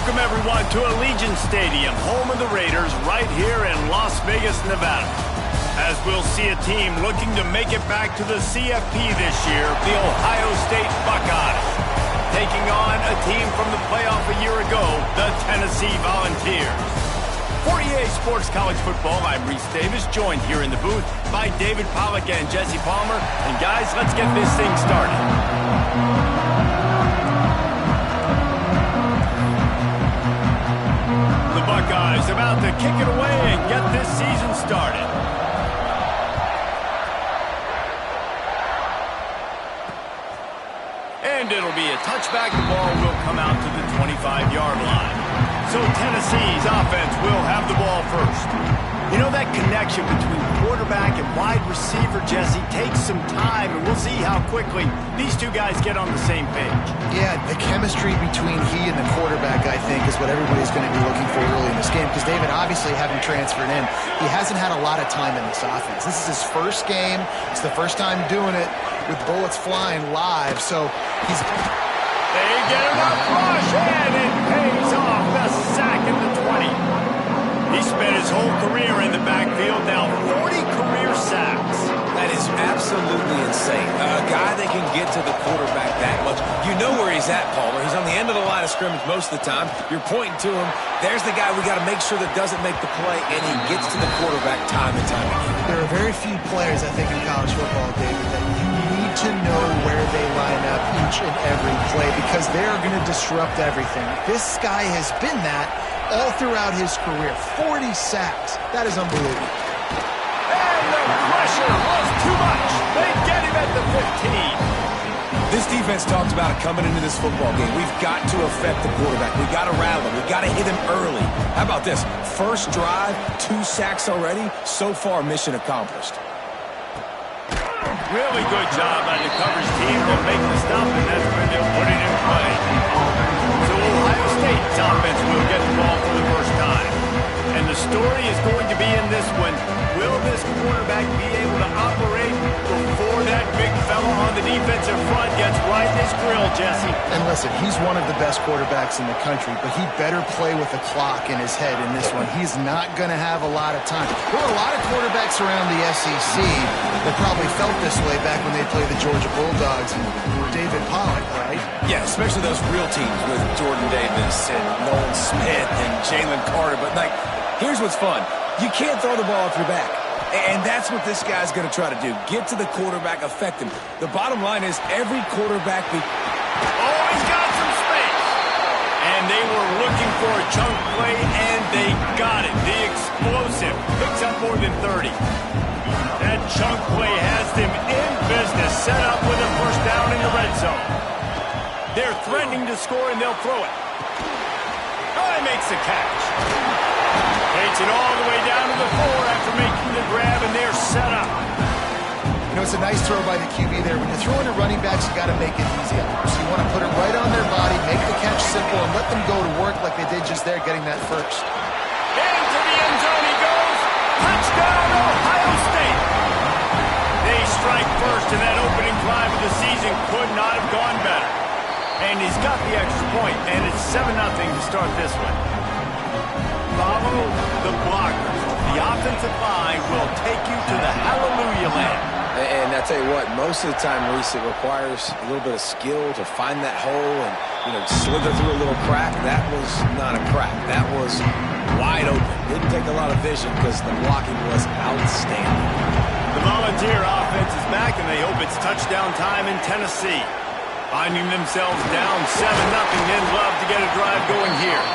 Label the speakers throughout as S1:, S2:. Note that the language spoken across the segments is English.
S1: Welcome, everyone, to Allegiant Stadium, home of the Raiders, right here in Las Vegas, Nevada. As we'll see a team looking to make it back to the CFP this year, the Ohio State Buckeyes, taking on a team from the playoff a year ago, the Tennessee Volunteers. For EA Sports College Football, I'm Reese Davis, joined here in the booth by David Pollack and Jesse Palmer. And guys, let's get this thing started. The Buckeyes about to kick it away and get this season started. And it'll be a touchback. The ball will come out to the 25-yard line. So Tennessee's offense will have the ball first. You know, that connection between quarterback and wide receiver, Jesse, takes some time, and we'll see how quickly these two guys get on the same page.
S2: Yeah, the chemistry between he and the quarterback, I think, is what everybody's going to be looking for early in this game. Because David, obviously, having transferred in, he hasn't had a lot of time in this offense. This is his first game. It's the first time doing it with bullets flying live. So he's...
S1: They get enough rush, and it pays off. The sack at the 20. He spent his whole career in the backfield, now 40 career sacks.
S3: That is absolutely insane. A guy that can get to the quarterback that much. You know where he's at, Palmer. He's on the end of the line of scrimmage most of the time. You're pointing to him. There's the guy we got to make sure that doesn't make the play, and he gets to the quarterback time and time again.
S2: There are very few players, I think, in college football, David, that you need to know where they line up each and every play because they are going to disrupt everything. This guy has been that all throughout his career. 40 sacks. That is unbelievable.
S1: And the pressure was too much. They get him at the 15.
S3: This defense talked about it coming into this football game. We've got to affect the quarterback. We've got to rattle him. We've got to hit him early. How about this? First drive, 2 sacks already. So far, mission accomplished.
S1: Really good job by the coverage team. They'll make the stop, and that's when they'll put it in play. So Ohio State's offense will get the ball for the first time. And the story is going to be in this one. Will this quarterback be able to operate before that big fella on the defensive front gets right in his grill, Jesse?
S2: And listen, he's one of the best quarterbacks in the country, but he better play with the clock in his head in this one. He's not going to have a lot of time. There are a lot of quarterbacks around the SEC that probably felt this way back when they played the Georgia Bulldogs and David Pollack, right?
S3: Yeah, especially those real teams with Jordan Davis and Nolan Smith and Jalen Carter. But, like, here's what's fun. You can't throw the ball off your back. And that's what this guy's going to try to do. Get to the quarterback, affect him. The bottom line is every quarterback...
S1: Oh, he's got some space. And they were looking for a chunk play, and they got it. The explosive picks up more than 30. That chunk play has them in business, set up with a first down in the red zone. They're threatening to score, and they'll throw it. Oh, he makes the catch. Takes it all the way down to the 4 after making the grab, and they're set up.
S2: You know, it's a nice throw by the QB there. When you're throwing to running backs, you got to make it easy. So you want to put it right on their body, make the catch simple, and let them go to work like they did just there, getting that first.
S1: Into the end zone he goes. Touchdown, Ohio State. They strike first, and that opening drive of the season could not have gone better. And he's got the extra point, and it's 7-0 to start this one. Follow the blockers. The offensive line will take you to the hallelujah land.
S3: And I tell you what, most of the time, Reese, it requires a little bit of skill to find that hole and, slither through a little crack. That was not a crack. That was wide open. Didn't take a lot of vision because the blocking was outstanding.
S1: The Volunteer offense is back, and they hope it's touchdown time in Tennessee. Finding themselves down 7-0, they'd love to get a drive going here.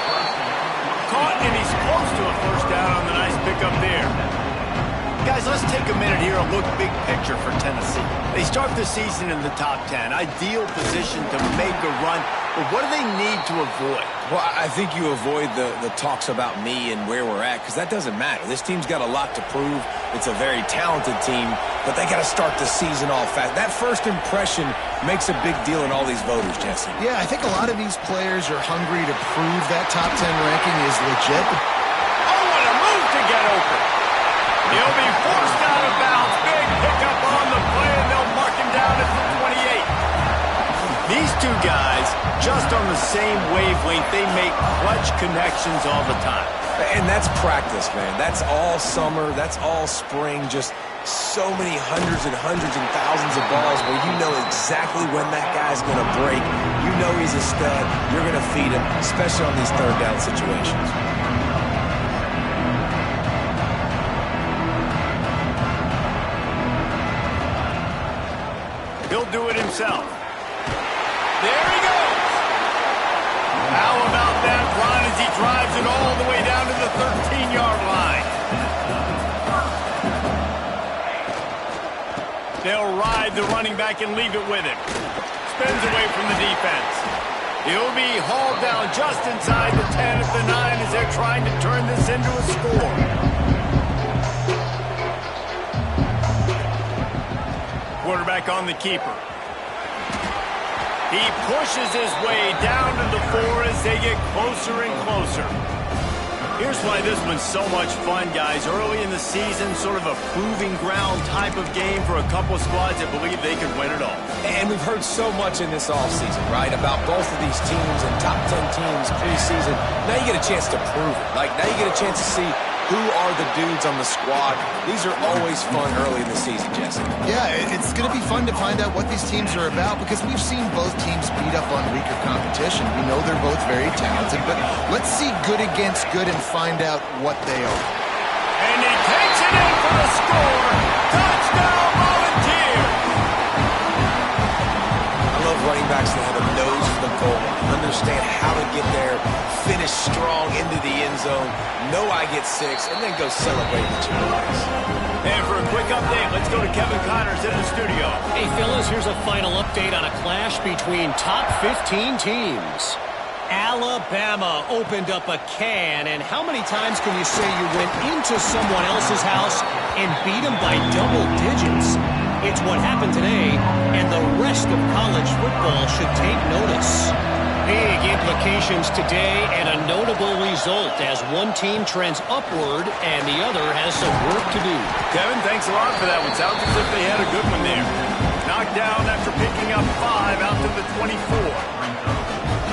S1: Caught, and he's close to a first down on the nice pickup there. Guys, let's take a minute here and look big picture for Tennessee. They start the season in the top 10. Ideal position to make a run. But what do they need to avoid?
S3: Well, I think you avoid the talks about me and where we're at, because that doesn't matter. This team's got a lot to prove. It's a very talented team, but they got to start the season off fast. That first impression makes a big deal in all these voters, Jesse.
S2: Yeah, I think a lot of these players are hungry to prove that top 10 ranking is legit.
S1: Oh, what a move to get open. He'll be forced out of bounds. Big pickup on the play, and they'll mark him down at the 28. These two guys, just on the same wavelength, they make clutch connections all the time.
S3: And that's practice, man. That's all summer. That's all spring. Just so many hundreds and thousands of balls where you know exactly when that guy's going to break. You know he's a stud. You're going to feed him, especially on these third down situations.
S1: He'll do it himself. There he goes. How about that run as he drives it all the way down to the 13-yard line? They'll ride the running back and leave it with him. Spins away from the defense. He'll be hauled down just inside the 10 at the 9 as they're trying to turn this into a score. Quarterback on the keeper. He pushes his way down to the 4 as they get closer and closer. Here's why this one's so much fun, guys. Early in the season, sort of a proving ground type of game for a couple of squads that believe they could win it all.
S3: And we've heard so much in this offseason, right, about both of these teams and top 10 teams preseason. Now you get a chance to prove it. Like, now you get a chance to see who are the dudes on the squad. These are always fun early in the season, Jesse.
S2: Yeah, it's going to be fun to find out what these teams are about because we've seen both teams beat up on weaker competition. We know they're both very talented, but let's see good against good and find out what they are.
S1: And he takes it in for the score. Touchdown, Volunteer!
S3: I love running backs that have a nose for the goal, understand how to get there, finish strong into the end zone, know I get 6, and then go celebrate with your boys.
S1: And for a quick update, let's go to Kevin Connors in the studio.
S4: Hey, fellas, here's a final update on a clash between top 15 teams. Alabama opened up a can, and how many times can you say you went into someone else's house and beat them by double digits? It's what happened today, and the rest of college football should take notice. Big implications today and a notable result as one team trends upward and the other has some work to do.
S1: Kevin, thanks a lot for that one. Sounds as if they had a good one there. Knocked down after picking up 5 out to the 24.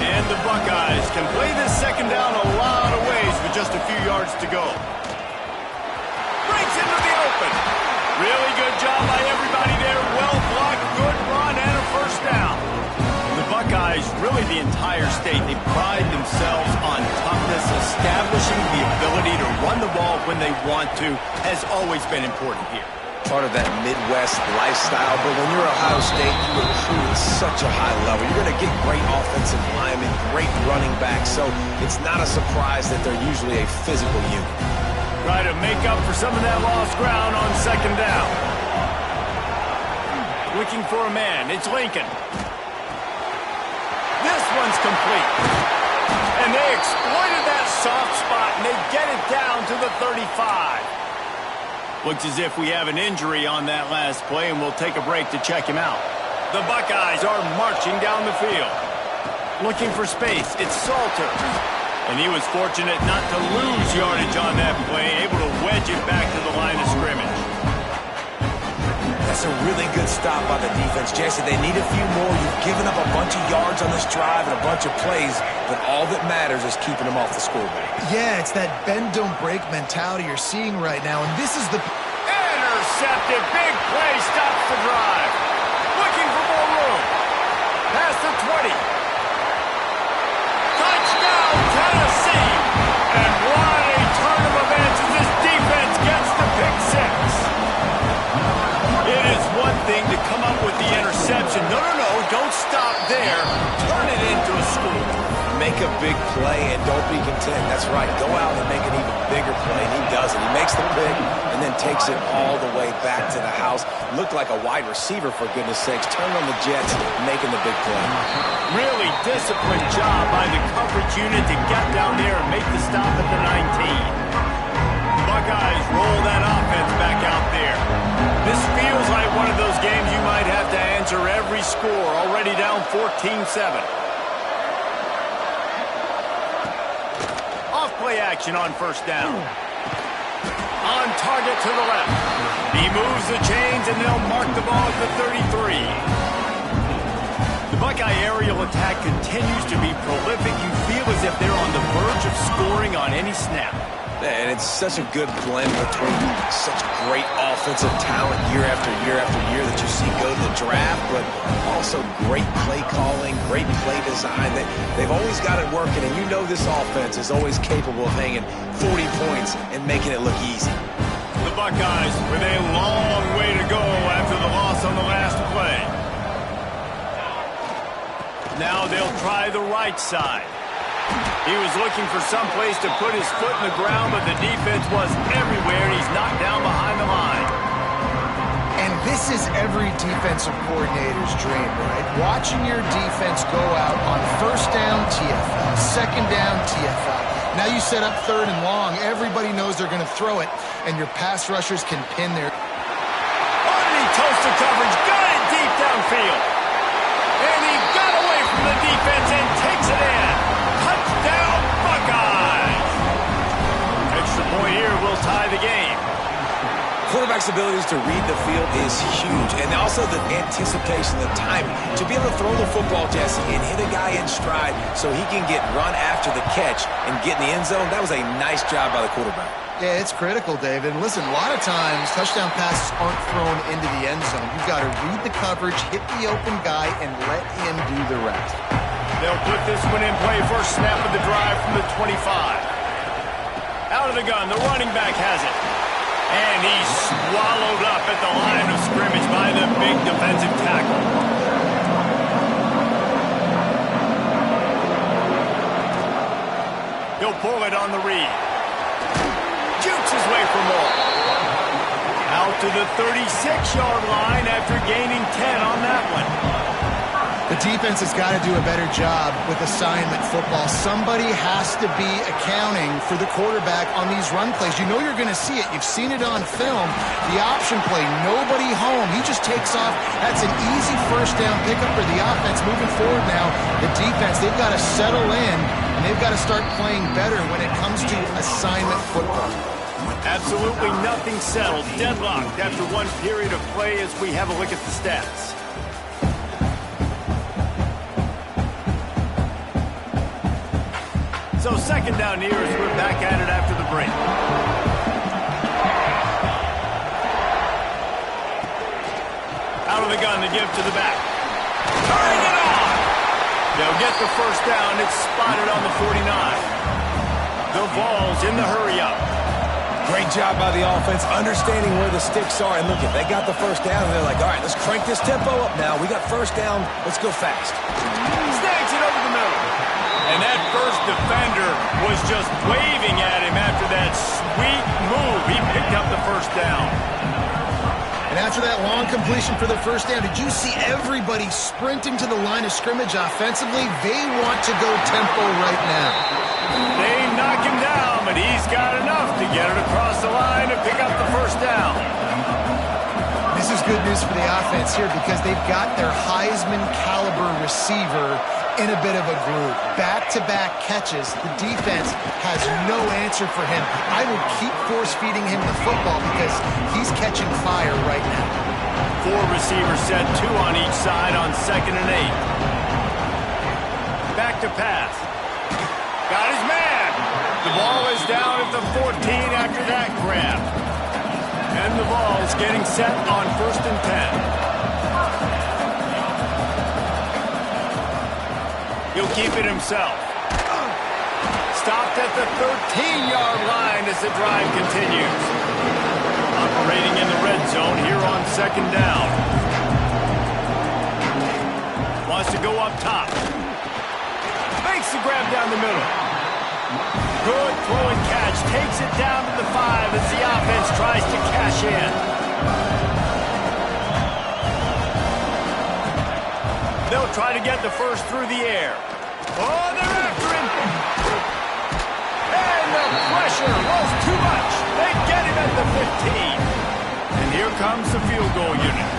S1: And the Buckeyes can play this second down a lot of ways with just a few yards to go. Breaks into the open. Really good job by everybody there. Well blocked, good run, and a first down. The Buckeyes, really the entire state, they pride themselves on toughness. Establishing the ability to run the ball when they want to has always been important here.
S3: Part of that Midwest lifestyle, but when you're Ohio State, you recruit at such a high level. You're going to get great offensive linemen, great running backs, so it's not a surprise that they're usually a physical unit.
S1: Try to make up for some of that lost ground on second down. Looking for a man, it's Lincoln. This one's complete. And they exploited that soft spot, and they get it down to the 35. Looks as if we have an injury on that last play, and we'll take a break to check him out. The Buckeyes are marching down the field. Looking for space, it's Salter. And he was fortunate not to lose yardage on that play, able to wedge it back to the line of scrimmage.
S3: That's a really good stop by the defense, Jesse. They need a few more. You've given up a bunch of yards on this drive and a bunch of plays, but all that matters is keeping them off the scoreboard.
S2: Yeah, it's that bend, don't break mentality you're seeing right now, and this is the...
S1: Intercepted, big play, stops the drive. Looking for more room. Past the 20. Touchdown, Tennessee! And what a turn of events as this defense gets the pick 6. It is one thing to come up with the interception. No, don't stop there. Turn it into a score.
S3: Make a big play and don't be content. That's right. Go out and make an even bigger play, and he does it. He makes the pick and then takes it all the way back to the house. Looked like a wide receiver, for goodness sakes. Turned on the Jets, making the big play.
S1: Really disciplined job by the coverage unit to get down there and make the stop at the 19. Buckeyes roll that offense back out there. This feels like one of those games you might have to answer every score. Already down 14-7. Off-play action on first down. On target to the left. He moves the chains and they'll mark the ball at the 33. The Buckeye aerial attack continues to be prolific. You feel as if they're on the verge of scoring on any snap.
S3: And it's such a good blend between such great offensive talent year after year after year that you see go to the draft, but also great play calling, great play design. They've always got it working, and you know this offense is always capable of hanging 40 points and making it look easy.
S1: The Buckeyes with a long way to go after the loss on the last play. Now they'll try the right side. He was looking for some place to put his foot in the ground, but the defense was everywhere, and he's knocked down behind the line.
S2: And this is every defensive coordinator's dream, right? Watching your defense go out on first down TFL, second down TFL. Now you set up third and long. Everybody knows they're going to throw it, and your pass rushers can pin their...
S1: Underneath toasted coverage, got it deep downfield. And he got away from the defense and takes it in. Touchdown, Buckeyes! Extra point here will tie the game.
S3: Quarterback's abilities to read the field is huge, and also the anticipation, the timing. To be able to throw the football, Jesse, and hit a guy in stride so he can get run after the catch and get in the end zone, that was a nice job by the quarterback.
S2: Yeah, it's critical, David. And listen, a lot of times touchdown passes aren't thrown into the end zone. You've got to read the coverage, hit the open guy, and let him do the rest.
S1: They'll put this one in play. First snap of the drive from the 25. Out of the gun, the running back has it. And he's swallowed up at the line of scrimmage by the big defensive tackle. He'll pull it on the read. Jukes his way for more. Out to the 36-yard line after gaining 10 on that one.
S2: The defense has got to do a better job with assignment football. Somebody has to be accounting for the quarterback on these run plays. You know you're going to see it. You've seen it on film. The option play, nobody home. He just takes off. That's an easy first down pickup for the offense. Moving forward now, the defense, they've got to settle in, and they've got to start playing better when it comes to assignment football.
S1: Absolutely nothing settled. Deadlocked after one period of play as we have a look at the stats. So second down here as we're back at it after the break. Out of the gun to give to the back. Turning it on! They'll get the first down. It's spotted on the 49. The Vols in the hurry-up.
S3: Great job by the offense, understanding where the sticks are. And look, if they got the first down, and they're like, all right, let's crank this tempo up now. We got first down. Let's go fast.
S1: Snags it over the middle. And that first defender was just waving at him after that sweet move. He picked up the first down.
S2: And after that long completion for the first down, did you see everybody sprinting to the line of scrimmage offensively? They want to go tempo right now.
S1: They knock him down, but he's got enough to get it across the line and pick up the first down.
S2: This is good news for the offense here because they've got their Heisman caliber receiver in a bit of a groove. Back-to-back catches. The defense has no answer for him. I will keep force-feeding him the football because he's catching fire right now.
S1: 4 receivers set, 2 on each side on 2nd and 8. Back to pass. Got his man. The ball is down at the 14 after that grab. And the ball is getting set on 1st and 10. He'll keep it himself. Stopped at the 13-yard line as the drive continues. Operating in the red zone here on 2nd down. Wants to go up top. Makes the grab down the middle. Good throw and catch. Takes it down to the 5 as the offense tries to cash in. They'll try to get the first through the air. Oh, they're after him. And the pressure was too much. They get him at the 15. And here comes the field goal unit.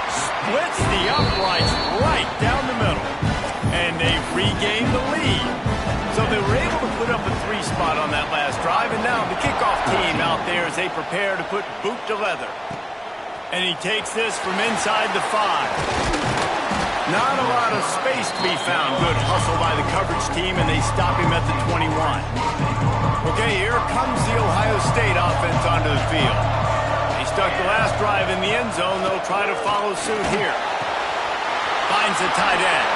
S1: Splits the uprights right down the middle. And they regain the lead. So they were able to put up a 3 spot on that last drive, and now the kickoff team out there as they they prepare to put boot to leather. And he takes this from inside the 5. Not a lot of space to be found. Good hustle by the coverage team, and they stop him at the 21. Okay, here comes the Ohio State offense onto the field. He stuck the last drive in the end zone. They'll try to follow suit here. Finds the tight end.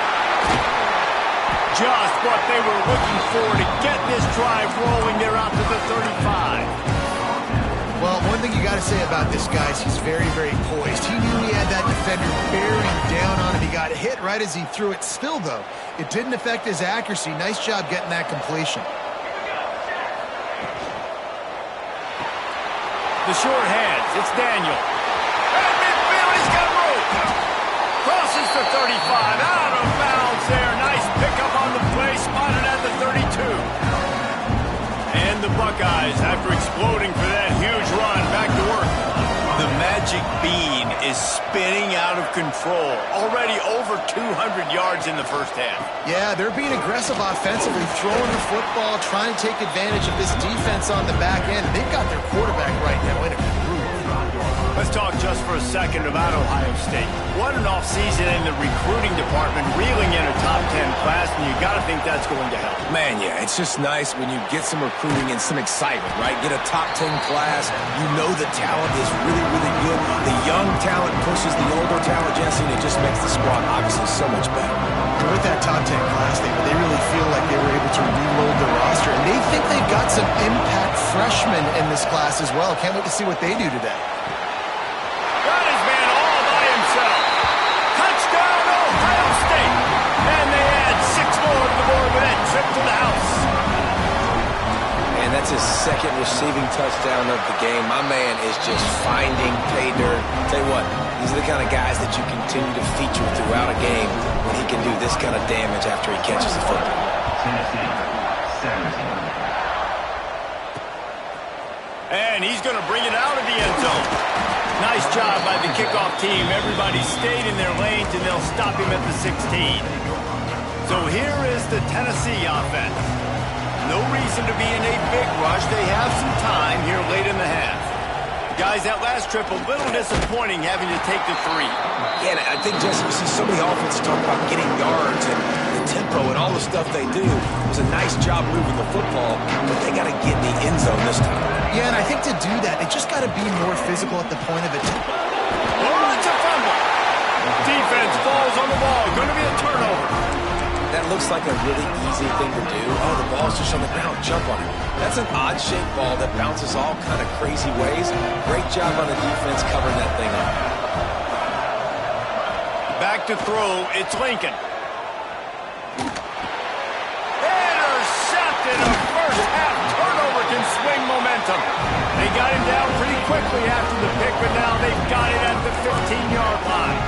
S1: Just what they were looking for to get this drive rolling. They're out to the 35.
S2: Well, one thing you got to say about this guy is he's very, very poised. He knew he had that defender bearing down on him. He got hit right as he threw it. Still, though, it didn't affect his accuracy. Nice job getting that completion.
S1: The short hands. It's Daniel. At midfield, he's got room. Crosses the 35. Out of bounds there. Nice pickup on the play. Spotted at the 32. And the Buckeyes, after exploding for that huge run, back to work. The magic bean is spinning out of control. Already over 200 yards in the first half.
S2: Yeah, they're being aggressive offensively, throwing the football, trying to take advantage of this defense on the back end. They've got their quarterback right now in a groove.
S1: Let's talk just for a second about Ohio State. What an offseason in the recruiting department, reeling in a top 10 class, and you got to think that's going to help.
S3: Man, yeah, it's just nice when you get some recruiting and some excitement, right? Get a top 10 class. You know the talent is really, really good. The young talent pushes the older talent, Jesse, and it just makes the squad obviously so much better.
S2: And with that top 10 class, they really feel like they were able to reload the roster, and they think they've got some impact freshmen in this class as well. Can't wait to see what they do today.
S1: Got his man all by himself. Touchdown, Ohio State. And they add 6 more to the board with that trip to the house.
S3: And that's his second receiving touchdown of the game. My man is just finding pay dirt. Tell you what, these are the kind of guys that you continue to feature throughout a game when he can do this kind of damage after he catches the football.
S1: And he's going to bring it out of the end zone. Nice job by the kickoff team. Everybody stayed in their lanes, and they'll stop him at the 16. So here is the Tennessee offense. No reason to be in a big rush. They have some time here late in the half. Guys, that last trip, a little disappointing having to take the 3.
S3: Yeah, and I think, Jesse, you see so many offenses talk about getting yards and the tempo and all the stuff they do. It was a nice job moving the football, but they got to get in the end zone this time.
S2: Yeah, and I think to do that, they just got to be more physical at the point of it.
S1: Oh, it's a fumble. Defense falls on the ball. Going to be a turnover.
S3: That looks like a really easy thing to do. Oh, the ball's just on the ground. Jump on it. That's an odd-shaped ball that bounces all kind of crazy ways. Great job on the defense covering that thing up.
S1: Back to throw. It's Lincoln. Intercepted. A first-half turnover can swing momentum. They got him down pretty quickly after the pick, but now they've got it at the 15-yard line.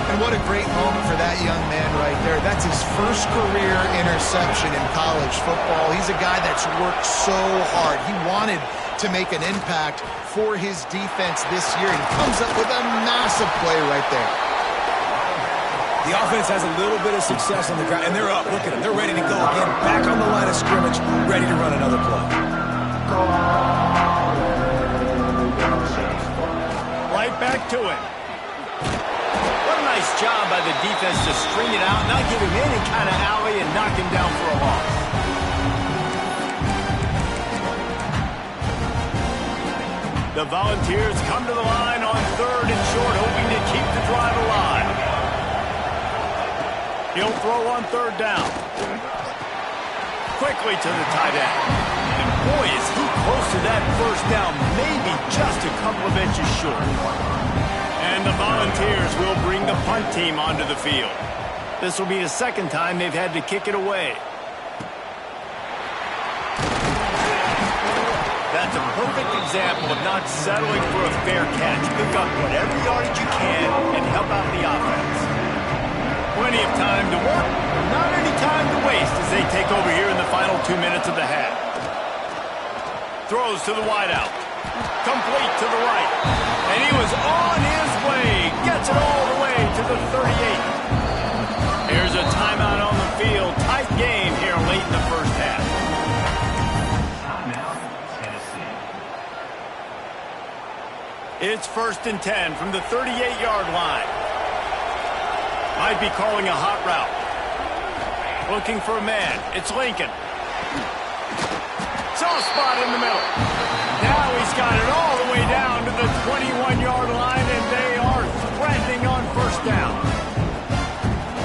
S2: And what a great moment for that young man right there. That's his first career interception in college football. He's a guy that's worked so hard. He wanted to make an impact for his defense this year. He comes up with a massive play right there.
S3: The offense has a little bit of success on the ground, and they're up. Look at them. They're ready to go again. Back on the line of scrimmage, ready to run another play.
S1: Right back to it. Nice job by the defense to string it out, not give him any kind of alley, and knock him down for a loss. The Volunteers come to the line on 3rd and short, hoping to keep the drive alive. He'll throw on 3rd down. Quickly to the tight end. And boy, is he close to that first down, maybe just a couple of inches short. And the Volunteers will bring the punt team onto the field. This will be the second time they've had to kick it away. That's a perfect example of not settling for a fair catch. Pick up whatever yardage you can and help out the offense. Plenty of time to work, not any time to waste as they take over here in the final 2 minutes of the half. Throws to the wideout. Complete to the right. And he was on his way. Gets it all the way to the 38. Here's a timeout on the field. Tight game here late in the first half. It's 1st and 10 from the 38-yard line. Might be calling a hot route. Looking for a man. It's Lincoln. Soft spot in the middle. Now he's got it all the way down to the 21-yard line, and they are threatening on 1st down.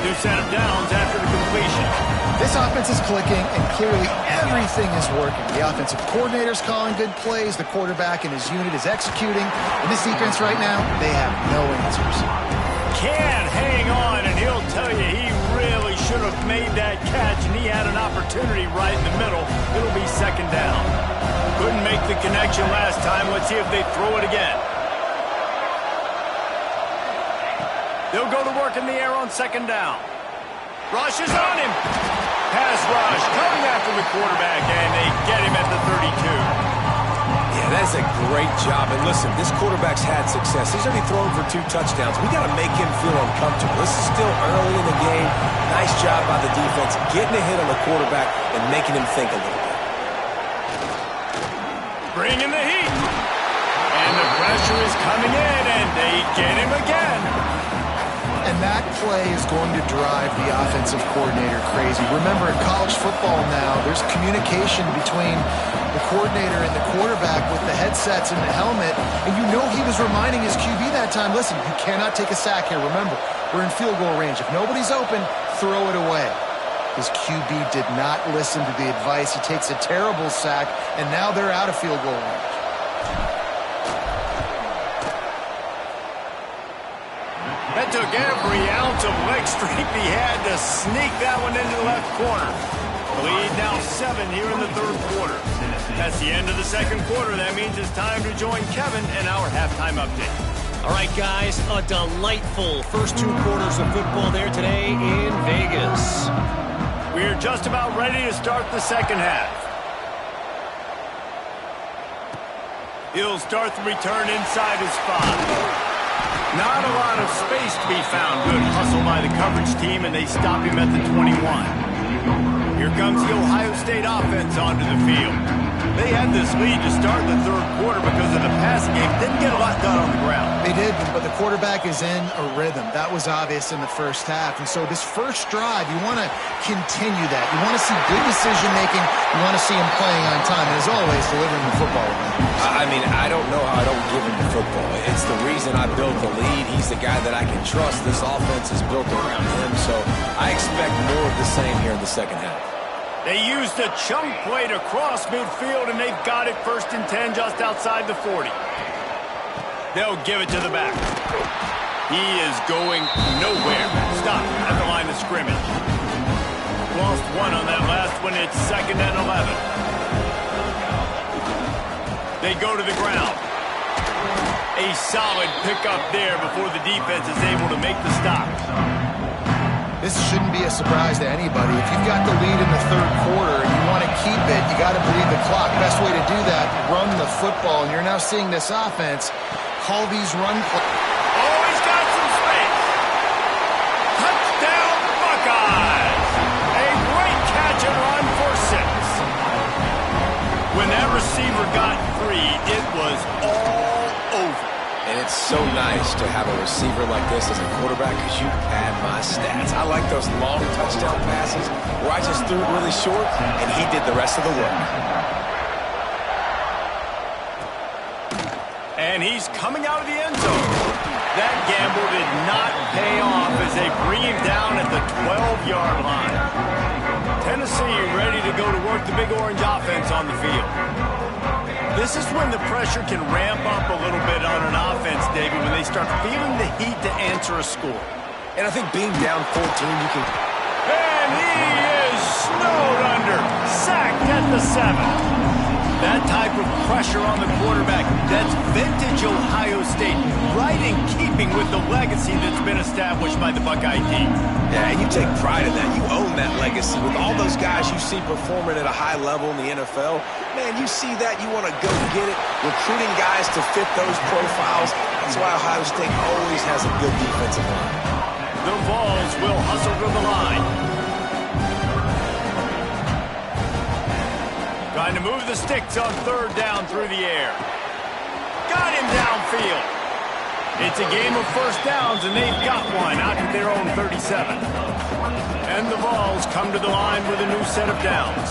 S1: New set of downs after the completion.
S2: This offense is clicking, and clearly everything is working. The offensive coordinator's calling good plays. The quarterback and his unit is executing. And this defense right now, they have no answers.
S1: Can't hang on, and he'll tell you he really should have made that catch, and he had an opportunity right in the middle. It'll be 2nd down. Couldn't make the connection last time. Let's see if they throw it again. They'll go to work in the air on 2nd down. Rush is on him. Pass rush coming after the quarterback, and they get him at the 32.
S3: Yeah, that's a great job. And listen, this quarterback's had success. He's already thrown for 2 touchdowns. We got to make him feel uncomfortable. This is still early in the game. Nice job by the defense, getting a hit on the quarterback and making him think a little bit.
S1: Bringing the heat. And the pressure is coming in, and they get him again.
S2: And that play is going to drive the offensive coordinator crazy. Remember, in college football now, there's communication between the coordinator and the quarterback with the headsets and the helmet. And you know he was reminding his QB that time, listen, you cannot take a sack here. Remember, we're in field goal range. If nobody's open, throw it away. His QB did not listen to the advice. He takes a terrible sack, and now they're out of field goal range.
S1: That took every ounce of leg strength he had to sneak that one into the left corner. The lead now 7 here in the 3rd quarter. That's the end of the 2nd quarter. That means it's time to join Kevin in our halftime update.
S4: All right, guys, a delightful first 2 quarters of football there today in Vegas.
S1: We're just about ready to start the 2nd half. He'll start the return inside his 5. Not a lot of space to be found. Good hustle by the coverage team, and they stop him at the 21. Here comes the Ohio State offense onto the field. They had this lead to start the 3rd quarter because of the passing game. Didn't get a lot done on the ground.
S2: They did, but the quarterback is in a rhythm. That was obvious in the 1st half. And so this first drive, you want to continue that. You want to see good decision-making. You want to see him playing on time. And as always, delivering the football.
S3: I mean, I don't know how I don't give him the football. It's the reason I built the lead. He's the guy that I can trust. This offense is built around him. So I expect more of the same here in the 2nd half.
S1: They used a chunk play to cross midfield, and they've got it 1st and 10 just outside the 40. They'll give it to the back. He is going nowhere. Stop at the line of scrimmage. Lost 1 on that last one. It's 2nd and 11. They go to the ground. A solid pickup there before the defense is able to make the stop.
S2: This shouldn't be a surprise to anybody. If you've got the lead in the 3rd quarter and you want to keep it, you got to bleed the clock. Best way to do that, run the football. And you're now seeing this offense call these run plays.
S1: Oh, he's got some space. Touchdown, Buckeyes. A great catch and run for 6. When that receiver got free, it was all over.
S3: And it's so nice to have a receiver like this as a quarterback because you pad my stats. I like those long touchdown passes where I just threw it really short and he did the rest of the work.
S1: And he's coming out of the end zone. That gamble did not pay off as they bring him down at the 12-yard line. Tennessee ready to go to work the Big Orange offense on the field. This is when the pressure can ramp up a little bit on an offense, David, when they start feeling the heat to answer a score.
S3: And I think being down 14, you can...
S1: And he is snowed under. Sacked at the 7. That type of pressure on the quarterback, that's vintage Ohio State, right in keeping with the legacy that's been established by the Buckeye team.
S3: Yeah, and you take pride in that. You own that legacy. With all those guys you see performing at a high level in the NFL, man, you see that, you want to go get it, recruiting guys to fit those profiles. That's why Ohio State always has a good defensive line.
S1: The Vols will hustle to the line. Trying to move the sticks on 3rd down through the air. Got him downfield. It's a game of first downs, and they've got one out to their own 37. And the Vols come to the line with a new set of downs.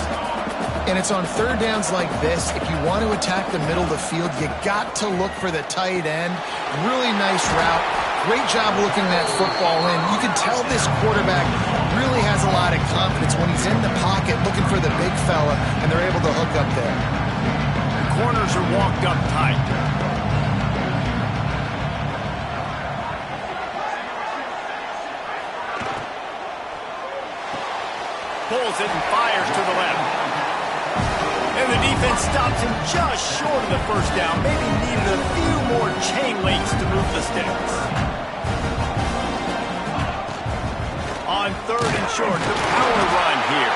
S2: And it's on third downs like this. If you want to attack the middle of the field, you got to look for the tight end. Really nice route. Great job looking that football in. You can tell this quarterback really has a lot of confidence when he's in the pocket looking for the big fella, and they're able to hook up there.
S1: The corners are walked up tight. Pulls it and fires to the left. And the defense stops him just short of the first down. Maybe needed a few more chain links to move the sticks. On third and short, the power run here.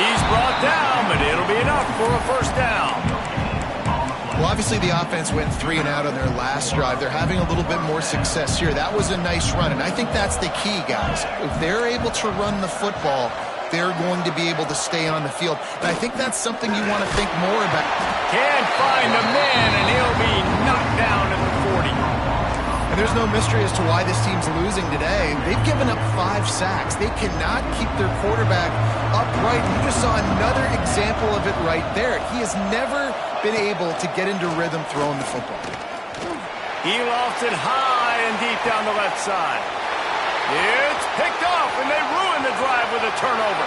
S1: He's brought down, but it'll be enough for a first down.
S2: Well, obviously the offense went 3 and out on their last drive. They're having a little bit more success here. That was a nice run, and I think that's the key, guys. If they're able to run the football, they're going to be able to stay on the field. And I think that's something you want to think more about.
S1: Can't find a man, and he'll be knocked down at the 40.
S2: And there's no mystery as to why this team's losing today. They've given up 5 sacks. They cannot keep their quarterback upright. You just saw another example of it right there. He has never been able to get into rhythm throwing the football.
S1: He lofts it high and deep down the left side. It's picked off, and they ruin the drive with a turnover.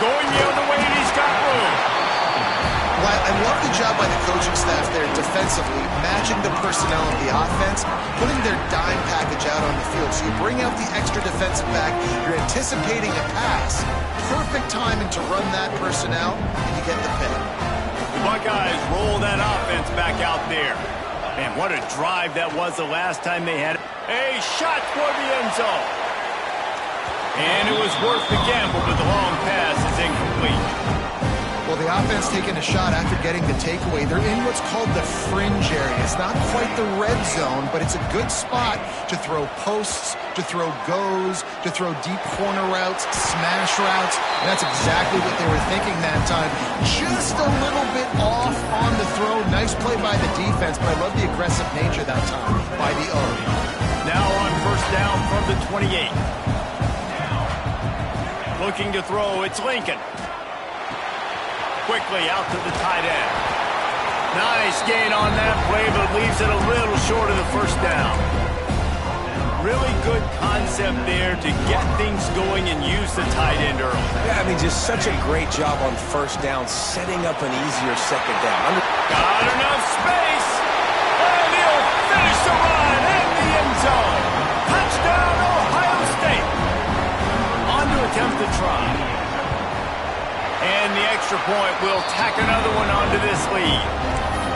S1: Going the other way, and he's got room.
S2: Well, I love the job by the coaching staff there defensively, matching the personnel of the offense, putting their dime package out on the field. So you bring out the extra defensive back, you're anticipating a pass. Perfect timing to run that personnel, and you get the pick.
S1: The Buckeyes roll that offense back out there. Man, what a drive that was the last time they had it. A shot for the end zone. And it was worth the gamble, but the long pass is incomplete.
S2: Well, the offense taking a shot after getting the takeaway. They're in what's called the fringe area. It's not quite the red zone, but it's a good spot to throw posts, to throw goes, to throw deep corner routes, smash routes. And that's exactly what they were thinking that time. Just a little bit off on the throw. Nice play by the defense, but I love the aggressive nature that time by the O.
S1: Now on first down from the 28. Looking to throw, it's Lincoln. Quickly out to the tight end. Nice gain on that play, but leaves it a little short of the first down. Really good concept there to get things going and use the tight end early.
S3: Yeah, I mean, just such a great job on first down, setting up an easier second down.
S1: Got enough space, and he'll finish the run in the end zone. Touchdown, Ohio State. On to attempt the try. And the extra point will tack another one onto this lead.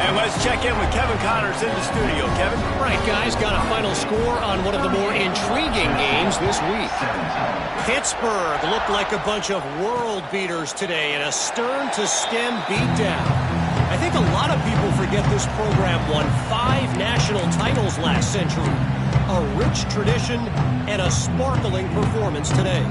S1: And let's check in with Kevin Connors in the studio. Kevin?
S4: Right, guys, got a final score on one of the more intriguing games this week. Pittsburgh looked like a bunch of world beaters today in a stern-to-stem beatdown. I think a lot of people forget this program won 5 national titles last century. A rich tradition and a sparkling performance today.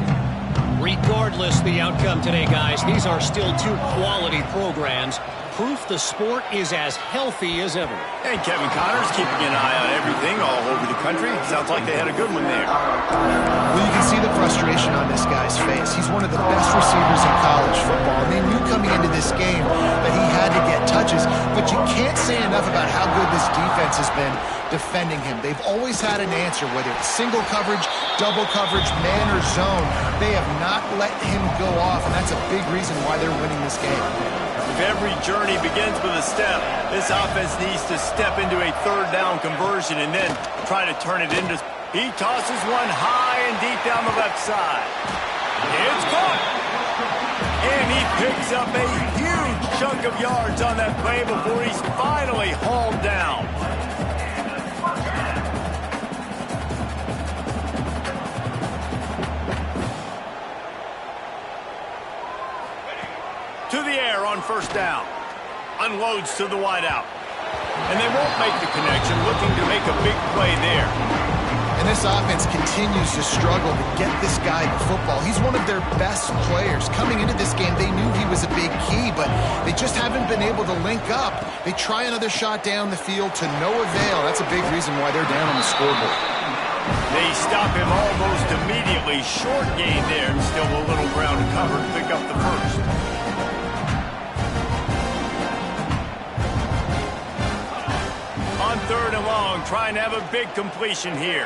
S4: Regardless the outcome today, guys, these are still 2 quality programs. Proof the sport is as healthy as ever.
S1: And Kevin Connors keeping an eye on everything all over the country. Sounds like they had a good one there.
S2: Well, you can see the frustration on this guy's face. He's one of the best receivers in college football. And they knew coming into this game that he had to get touches. But you can't say enough about how good this defense has been defending him. They've always had an answer, whether it's single coverage, double coverage, man or zone. They have not let him go off, and that's a big reason why they're winning this game.
S1: If every journey begins with a step, this offense needs to step into a third down conversion and then try to turn it into... He tosses one high and deep down the left side. It's caught! And he picks up a huge chunk of yards on that play before he's finally hauled down. To the air on first down. Unloads to the wideout. And they won't make the connection, looking to make a big play there.
S2: And And this offense continues to struggle to get this guy the football. He's one of their best players. Coming into this game, they knew he was a big key, but they just haven't been able to link up. They try another shot down the field to no avail. That's a big reason why they're down on the scoreboard.
S1: They stop him almost immediately. Short gain there, and still a little ground to cover to pick up the first. On 3rd and long, trying to have a big completion here.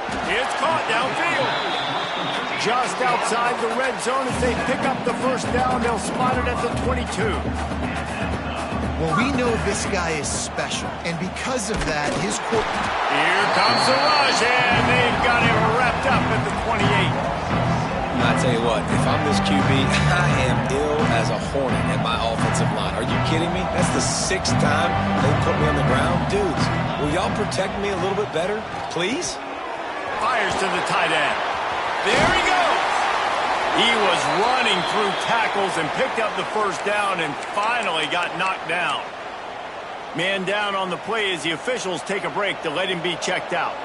S1: It's caught downfield. Just outside the red zone as they pick up the first down. They'll spot it at the 22.
S2: Well, we know this guy is special, and because of that, his quarterback...
S1: Here comes the rush, and they've got him wrapped up at the 28.
S3: I tell you what, if I'm this QB, I am ill as a hornet at my offensive line. Are you kidding me? That's the 6th time they put me on the ground. Dudes, will y'all protect me a little bit better, please?
S1: Fires to the tight end. There he goes. He was running through tackles and picked up the first down and finally got knocked down. Man down on the play as the officials take a break to let him be checked out.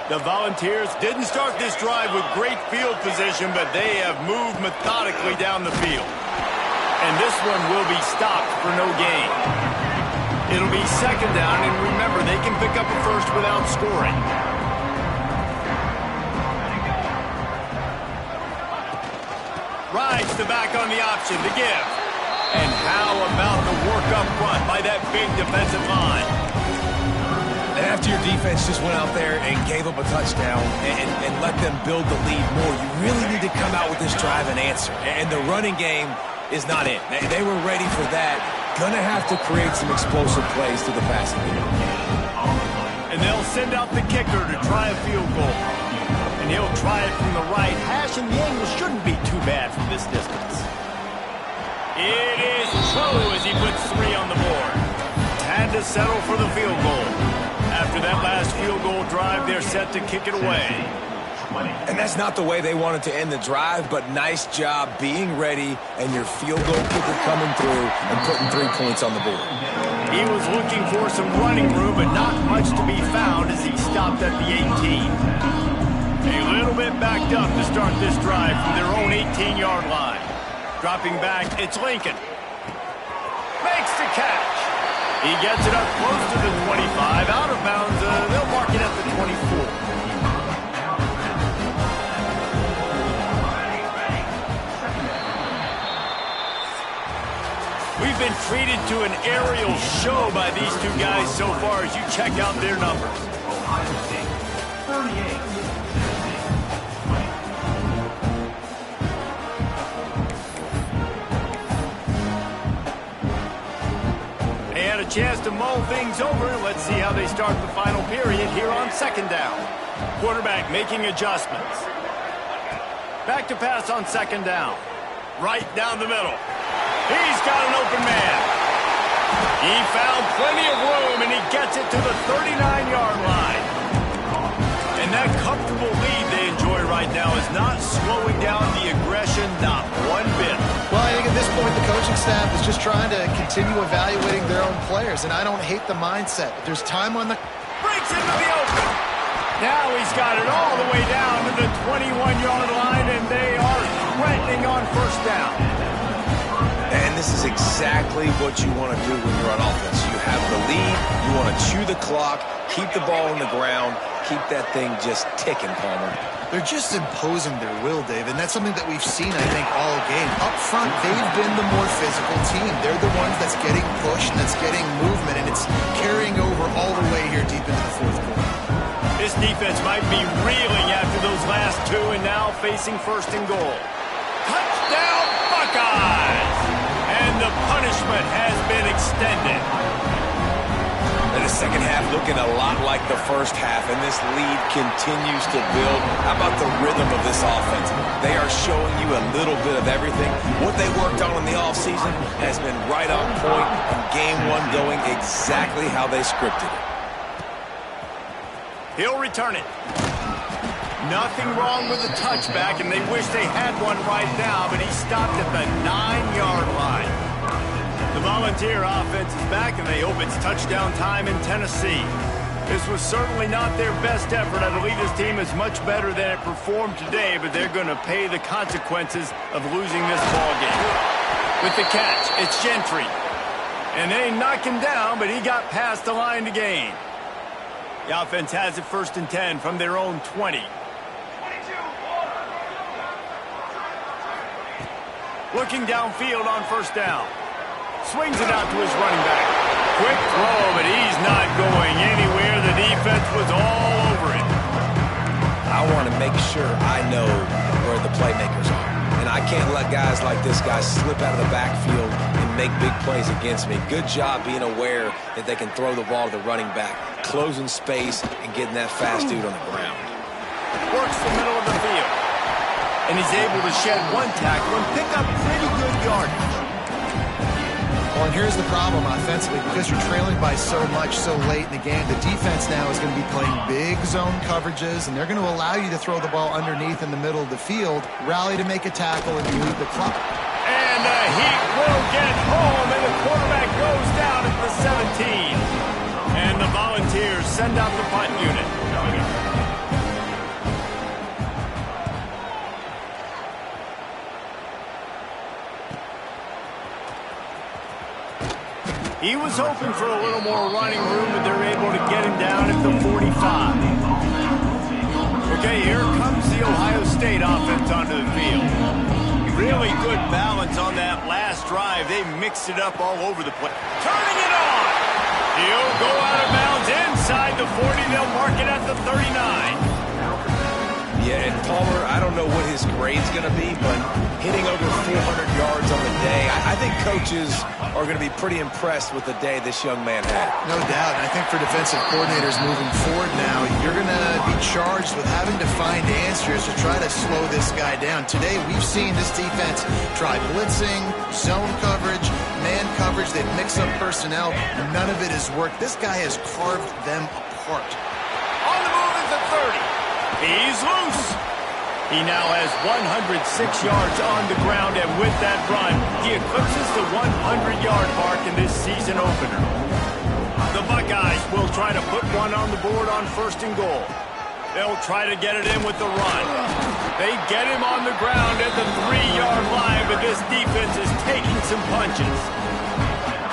S1: The Volunteers didn't start this drive with great field position, but they have moved methodically down the field. And this one will be stopped for no gain. It'll be 2nd down, and remember, they can pick up a first without scoring. Rides the back on the option to give. And how about the work up front by that big defensive line?
S3: And after your defense just went out there and gave up a touchdown and let them build the lead more, you really need to come out with this drive and answer. And the running game is not it. They were ready for that. Gonna have to create some explosive plays through the passing game.
S1: And they'll send out the kicker to try a field goal. And he'll try it from the right hash, and the angle shouldn't be too bad from this distance. It is true as he puts 3 on the board. Had to settle for the field goal. After that last field goal drive, they're set to kick it away.
S3: And that's not the way they wanted to end the drive, but nice job being ready and your field goal kicker coming through and putting 3 points on the board.
S1: He was looking for some running room, but not much to be found as he stopped at the 18. A little bit backed up to start this drive from their own 18-yard line. Dropping back, it's Lincoln. Makes the catch. He gets it up close to the 25. Out of bounds, they'll mark it at the 24. We've been treated to an aerial show by these two guys so far as you check out their numbers. A chance to mull things over. Let's see how they start the final period here on 2nd down. Quarterback making adjustments. Back to pass on 2nd down. Right down the middle. He's got an open man. He found plenty of room, and he gets it to the 39-yard line. And that comfortable lead they enjoy right now is not slowing down the aggression, not one bit.
S2: Well, I think at this point, the coaching staff is just trying to continue evaluating their own players, and I don't hate the mindset. If there's time on the...
S1: Breaks into the open. Now he's got it all the way down to the 21-yard line, and they are threatening on 1st down.
S3: And this is exactly what you want to do when you're on offense. You have the lead, you want to chew the clock, keep the ball on the ground, keep that thing just ticking, Palmer.
S2: They're just imposing their will, Dave, and that's something that we've seen, I think, all game. Up front, they've been the more physical team. They're the ones that's getting pushed and that's getting movement, and it's carrying over all the way here deep into the 4th quarter.
S1: This defense might be reeling after those last 2 and now facing 1st and goal. Touchdown, Buckeyes! And the punishment has been extended.
S3: And the 2nd half looking a lot like the 1st half, and this lead continues to build. How about the rhythm of this offense? They are showing you a little bit of everything. What they worked on in the offseason has been right on point, and game 1 going exactly how they scripted it.
S1: He'll return it. Nothing wrong with the touchback, and they wish they had one right now, but he stopped at the 9-yard line. The Volunteer offense is back, and they hope it's touchdown time in Tennessee. This was certainly not their best effort. I believe this team is much better than it performed today, but they're going to pay the consequences of losing this ball game. With the catch, it's Gentry. And they knock him down, but he got past the line to gain. The offense has it 1st and 10 from their own 20. Looking downfield on 1st down. Swings it out to his running back. Quick throw, but he's not going anywhere. The defense was all over it.
S3: I want to make sure I know where the playmakers are. And I can't let guys like this guy slip out of the backfield and make big plays against me. Good job being aware that they can throw the ball to the running back, closing space, and getting that fast dude on the ground.
S1: Works the middle of the field. And he's able to shed one tackle and pick up pretty good yardage.
S2: Well, and here's the problem offensively. Because you're trailing by so much so late in the game, the defense now is going to be playing big zone coverages, and they're going to allow you to throw the ball underneath in the middle of the field, rally to make a tackle, and you lead the clock.
S1: And the Heat will get home, and the quarterback goes down at the 17. And the Volunteers send out the punt unit. He was hoping for a little more running room, but they're able to get him down at the 45. Okay, here comes the Ohio State offense onto the field. Really good balance on that last drive. They mixed it up all over the place. Turning it on! He'll go out of bounds inside the 40. They'll mark it at the 39.
S3: Yeah, and Palmer, I don't know what his grade's going to be, but hitting over 400 yards on the day, I think coaches are going to be pretty impressed with the day this young man had.
S2: No doubt. And I think for defensive coordinators moving forward now, you're going to be charged with having to find answers to try to slow this guy down. Today, we've seen this defense try blitzing, zone coverage, man coverage. They've mixed up personnel. None of it has worked. This guy has carved them apart.
S1: On the move is the 30. He's loose. He now has 106 yards on the ground, and with that run, he eclipses the 100-yard mark in this season opener. The Buckeyes will try to put one on the board on 1st and goal. They'll try to get it in with the run. They get him on the ground at the 3-yard line, but this defense is taking some punches.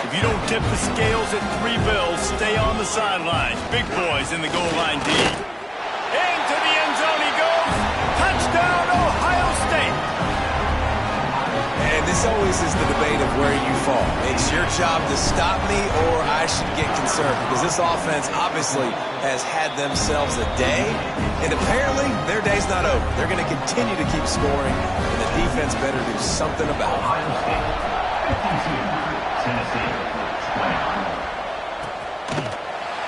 S1: If you don't tip the scales at 3 bills, stay on the sidelines. Big boys in the goal line D. Into the end zone he goes. Touchdown, Ohio State.
S3: And this always is the debate of where you fall. It's your job to stop me, or I should get concerned, because this offense obviously has had themselves a day, and apparently their day's not over. They're going to continue to keep scoring, and the defense better do something about it.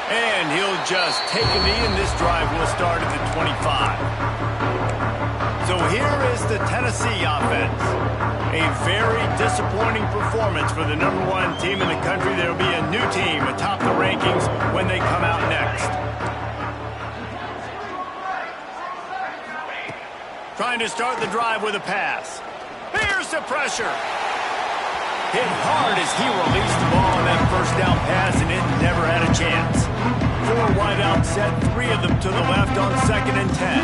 S1: And he'll just take a knee, and this drive will start at the 25. So here is the Tennessee offense. A very disappointing performance for the #1 team in the country. There will be a new team atop the rankings when they come out next. Trying to start the drive with a pass. Here's the pressure. Hit hard as he released the ball on that 1st down pass, and it never had a chance. 4 wide out set, 3 of them to the left on 2nd and 10.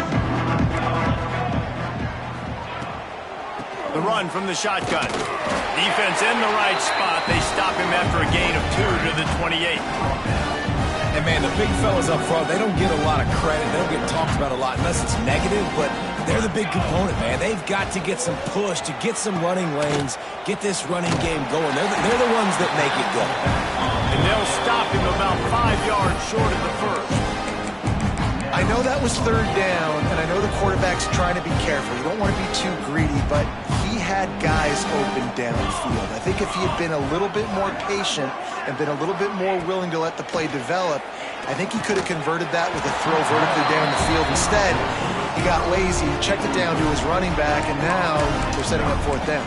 S1: The run from the shotgun. Defense in the right spot. They stop him after a gain of 2 to the 28.
S3: And, man, the big fellas up front, they don't get a lot of credit. They don't get talked about a lot unless it's negative, but they're the big component, man. They've got to get some push, to get some running lanes, get this running game going. They're the ones that make it go.
S1: And they'll stop him about 5 yards short of the 1st.
S2: I know that was 3rd down, and I know the quarterback's trying to be careful. You don't want to be too greedy, but he had guys open downfield. I think if he had been a little bit more patient and been a little bit more willing to let the play develop, I think he could have converted that with a throw vertically down the field. Instead, he got lazy, checked it down to his running back, and now they're setting up 4th down.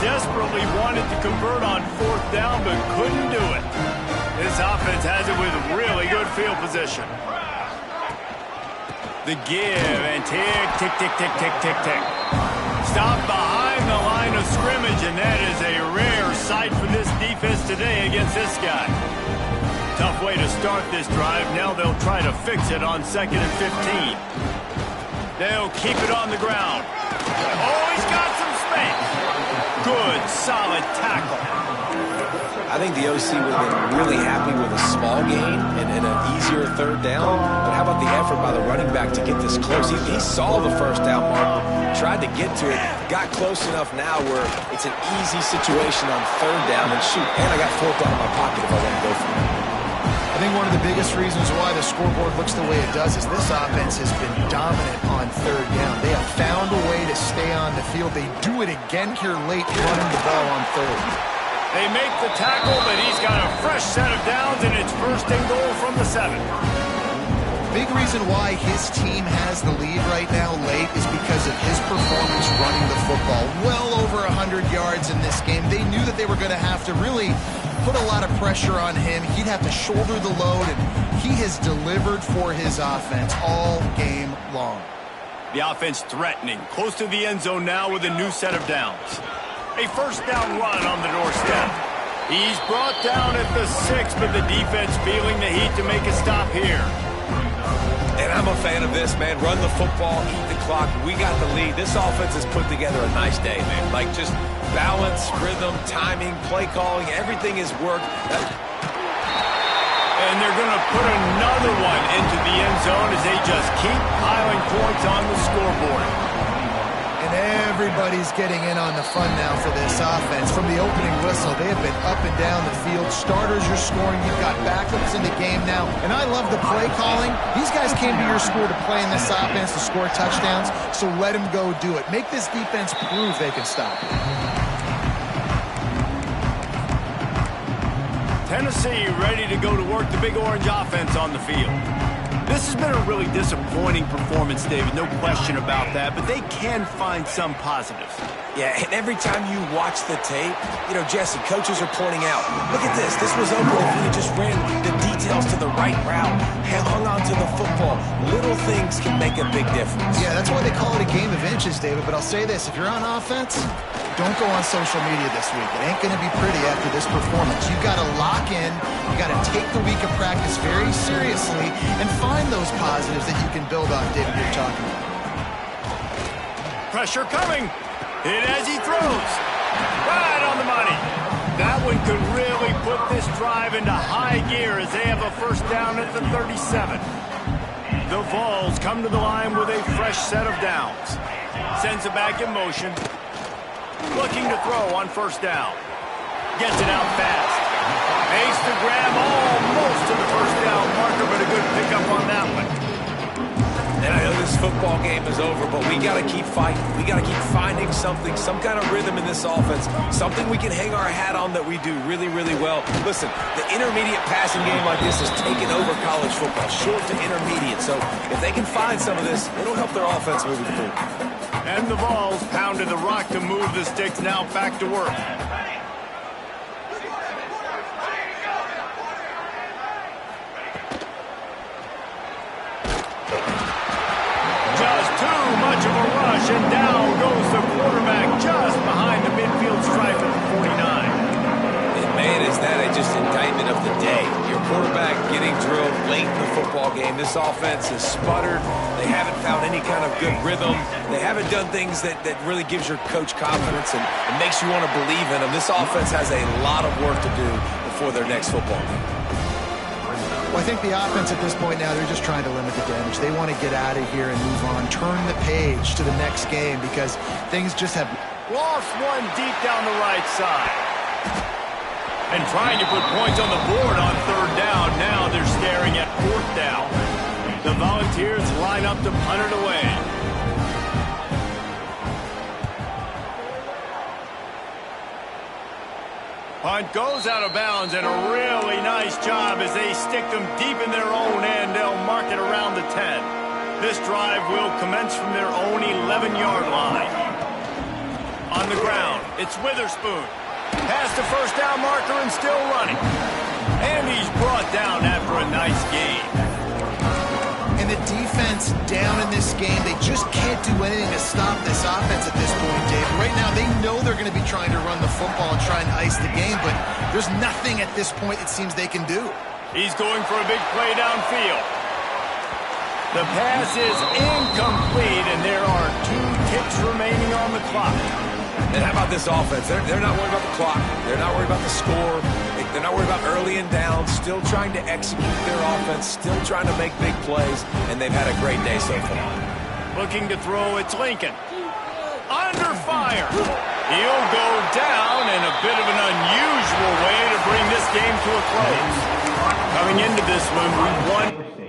S1: Desperately wanted to convert on 4th down, but couldn't do it. This offense has it with really good field position. The give, and tick, tick, tick, tick, tick, tick, tick. Stop behind the line of scrimmage, and that is a rare sight for this defense today against this guy. Tough way to start this drive. Now they'll try to fix it on 2nd and 15. They'll keep it on the ground. Oh, he's got some space. Good, solid tackle.
S3: I think the OC would have been really happy with a small gain and an easier third down. But how about the effort by the running back to get this close? He saw the first down marker, tried to get to it, got close enough now where it's an easy situation on third down. And shoot, and I got fourth down in my pocket if I want to go for it.
S2: I think one of the biggest reasons why the scoreboard looks the way it does is this offense has been dominant on third down. They have found a way to stay on the field. They do it again here late, running the ball on third.
S1: They make the tackle, but he's got a fresh set of downs, and it's 1st and goal from the 7.
S2: Big reason why his team has the lead right now late is because of his performance running the football. Well over 100 yards in this game. They knew that they were going to have to really put a lot of pressure on him. He'd have to shoulder the load, and he has delivered for his offense all game long.
S1: The offense threatening, close to the end zone now with a new set of downs. A 1st down run on the doorstep. He's brought down at the 6, but the defense feeling the heat to make a stop here.
S3: And I'm a fan of this, man. Run the football, eat the clock. We got the lead. This offense has put together a nice day, man. Like just balance, rhythm, timing, play calling, everything has worked.
S1: And they're going to put another one into the end zone as they just keep piling points on the scoreboard.
S2: And everybody's getting in on the fun now for this offense. From the opening whistle, they have been up and down the field. Starters are scoring. You've got backups in the game now. And I love the play calling. These guys came to your school to play in this offense to score touchdowns, so let them go do it. Make this defense prove they can stop it.
S1: Tennessee ready to go to work the Big Orange offense on the field. This has been a really disappointing performance, David, no question about that, but they can find some positives.
S3: Yeah, and every time you watch the tape, you know, Jesse, coaches are pointing out, look at this. This was open if we just ran the details to the right route, hung on to the football. Little things can make a big difference.
S2: Yeah, that's why they call it a game of inches, David, but I'll say this. If you're on offense, don't go on social media this week. It ain't going to be pretty after this performance. You've got to lock in. You've got to take the week of practice very seriously and find those positives that you can build on, David, you're talking about.
S1: Pressure coming. Hit as he throws. Right on the money. That one could really put this drive into high gear as they have a 1st down at the 37. The Vols come to the line with a fresh set of downs. Sends it back in motion. Looking to throw on 1st down. Gets it out fast. Makes the grab almost to the 1st down marker, but a good pickup on that one.
S3: And I know this football game is over, but we got to keep fighting. We got to keep finding something, some kind of rhythm in this offense, something we can hang our hat on that we do really, really well. Listen, the intermediate passing game like this has taken over college football, short to intermediate. So if they can find some of this, it'll help their offense moving forward.
S1: And the Vols pounded the rock to move the sticks, now back to work. Just too much of a rush, and down goes the quarterback just behind the midfield stripe at the 49.
S3: And man, is that just indictment of the day. Your quarterback getting drilled late in the football game. This offense has sputtered. They haven't found any kind of good rhythm. They haven't done things that really gives your coach confidence and makes you want to believe in them. This offense has a lot of work to do before their next football game.
S2: Well, I think the offense at this point now, they're just trying to limit the damage. They want to get out of here and move on, turn the page to the next game because things just have...
S1: Lost one deep down the right side. And trying to put points on the board on 3rd down. Now they're staring at 4th down. The Volunteers line up to punt it away. Punt goes out of bounds, and a really nice job as they stick them deep in their own end. They'll mark it around the 10. This drive will commence from their own 11-yard line. On the ground, it's Witherspoon. Past the 1st down marker and still running. And he's brought down after a nice gain.
S2: And the defense down in this game, they just can't do anything to stop this offense at this point, Dave. Right now, they know they're going to be trying to run the football and try and ice the game, but there's nothing at this point it seems they can do.
S1: He's going for a big play downfield. The pass is incomplete, and there are 2 ticks remaining on the clock.
S3: And how about this offense? They're not worried about the clock. They're not worried about the score. They're not worried about early and down. Still trying to execute their offense. Still trying to make big plays. And they've had a great day so far.
S1: Looking to throw, it's Lincoln. Under fire. He'll go down in a bit of an unusual way to bring this game to a close. Coming into this one, we won.